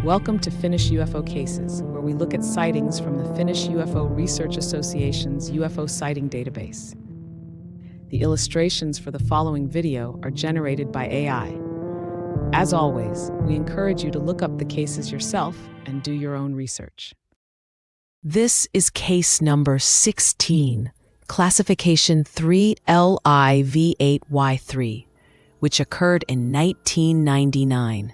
Welcome to Finnish UFO Cases, where we look at sightings from the Finnish UFO Research Association's UFO sighting database. The illustrations for the following video are generated by AI. As always, we encourage you to look up the cases yourself and do your own research. This is case number 16, classification 3LIV8Y3, which occurred in 1999.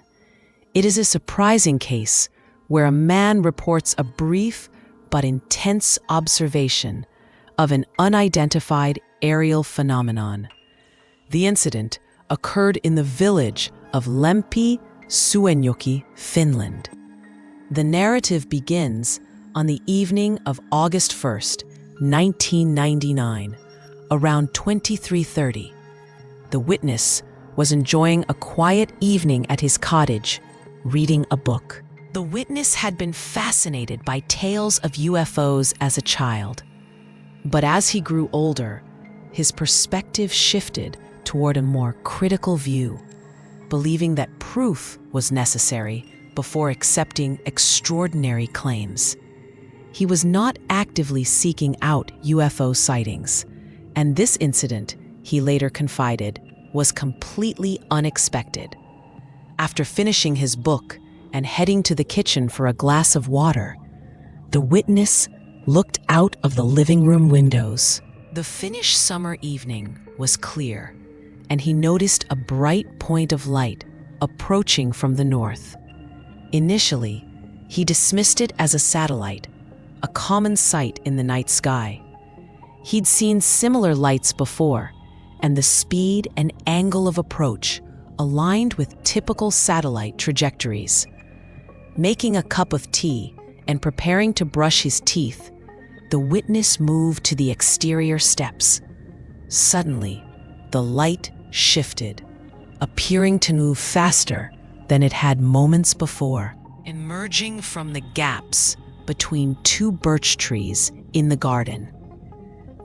It is a surprising case where a man reports a brief but intense observation of an unidentified aerial phenomenon. The incident occurred in the village of Lempyy, Suenjoki, Finland. The narrative begins on the evening of August 1st, 1999, around 23:30. The witness was enjoying a quiet evening at his cottage, reading a book. The witness had been fascinated by tales of UFOs as a child. But as he grew older, his perspective shifted toward a more critical view, believing that proof was necessary before accepting extraordinary claims. He was not actively seeking out UFO sightings, and this incident, he later confided, was completely unexpected. After finishing his book and heading to the kitchen for a glass of water, the witness looked out of the living room windows. The Finnish summer evening was clear, and he noticed a bright point of light approaching from the north. Initially, he dismissed it as a satellite, a common sight in the night sky. He'd seen similar lights before, and the speed and angle of approach aligned with typical satellite trajectories. Making a cup of tea and preparing to brush his teeth, the witness moved to the exterior steps. Suddenly, the light shifted, appearing to move faster than it had moments before, emerging from the gaps between two birch trees in the garden.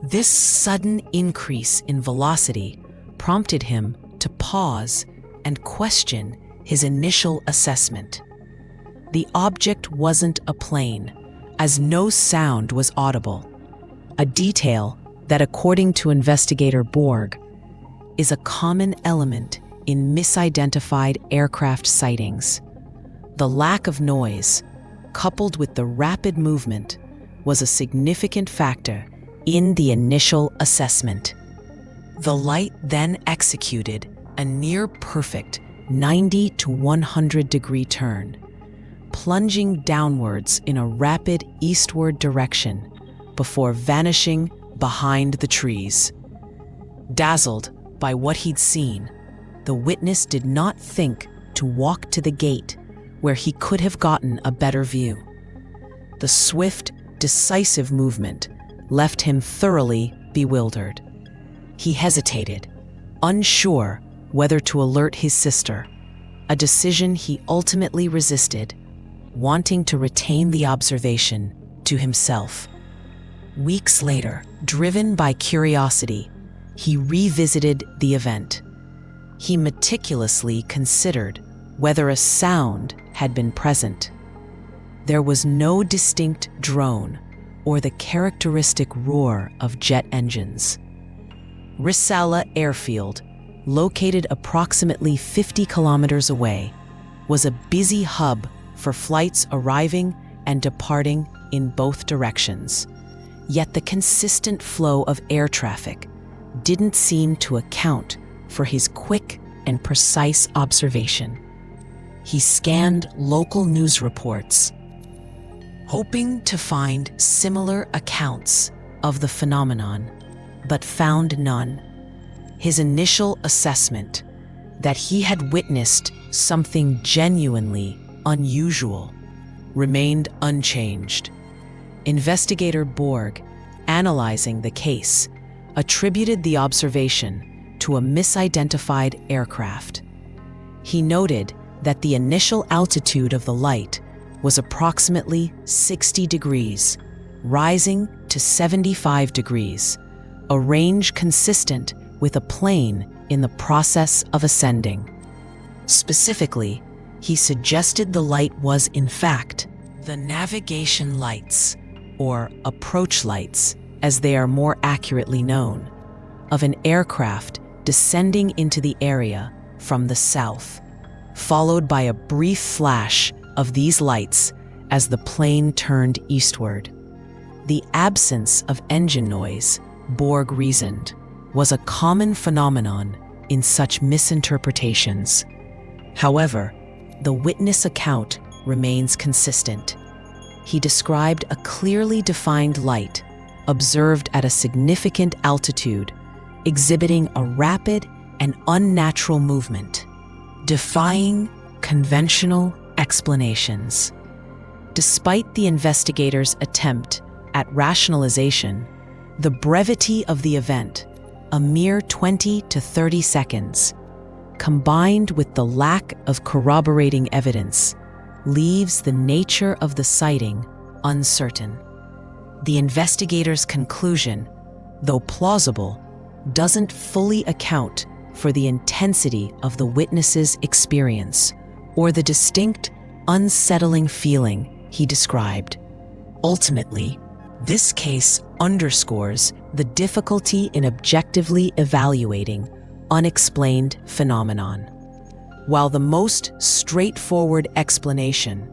This sudden increase in velocity prompted him to pause and question his initial assessment. The object wasn't a plane, as no sound was audible, a detail that, according to investigator Borg, is a common element in misidentified aircraft sightings. The lack of noise, coupled with the rapid movement, was a significant factor in the initial assessment. The light then executed a near-perfect 90 to 100 degree turn, plunging downwards in a rapid eastward direction before vanishing behind the trees. Dazzled by what he'd seen, the witness did not think to walk to the gate where he could have gotten a better view. The swift, decisive movement left him thoroughly bewildered. He hesitated, unsure whether to alert his sister, a decision he ultimately resisted, wanting to retain the observation to himself. Weeks later, driven by curiosity, he revisited the event. He meticulously considered whether a sound had been present. There was no distinct drone or the characteristic roar of jet engines. Risala Airfield, located approximately 50 kilometers away, was a busy hub for flights arriving and departing in both directions. Yet the consistent flow of air traffic didn't seem to account for his quick and precise observation. He scanned local news reports, hoping to find similar accounts of the phenomenon, but found none. His initial assessment that he had witnessed something genuinely unusual remained unchanged. Investigator Borg, analyzing the case, attributed the observation to a misidentified aircraft. He noted that the initial altitude of the light was approximately 60 degrees, rising to 75 degrees, a range consistent with a plane in the process of ascending. Specifically, he suggested the light was, in fact, the navigation lights, or approach lights, as they are more accurately known, of an aircraft descending into the area from the south, followed by a brief flash of these lights as the plane turned eastward. The absence of engine noise, Borg reasoned, was a common phenomenon in such misinterpretations. However, the witness account remains consistent. He described a clearly defined light observed at a significant altitude, exhibiting a rapid and unnatural movement, defying conventional explanations. Despite the investigators' attempt at rationalization, the brevity of the event, a mere 20 to 30 seconds, combined with the lack of corroborating evidence, leaves the nature of the sighting uncertain. The investigators' conclusion, though plausible, doesn't fully account for the intensity of the witness's experience or the distinct, unsettling feeling he described. Ultimately, this case underscores the difficulty in objectively evaluating unexplained phenomenon. While the most straightforward explanation,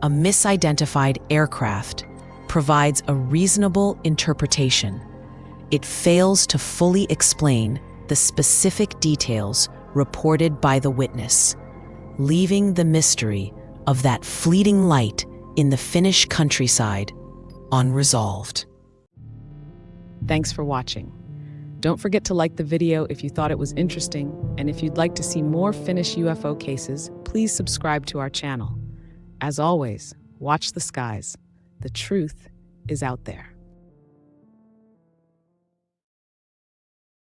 a misidentified aircraft, provides a reasonable interpretation, it fails to fully explain the specific details reported by the witness, leaving the mystery of that fleeting light in the Finnish countryside unresolved. Thanks for watching. Don't forget to like the video if you thought it was interesting, and if you'd like to see more Finnish UFO cases, please subscribe to our channel. As always, watch the skies. The truth is out there.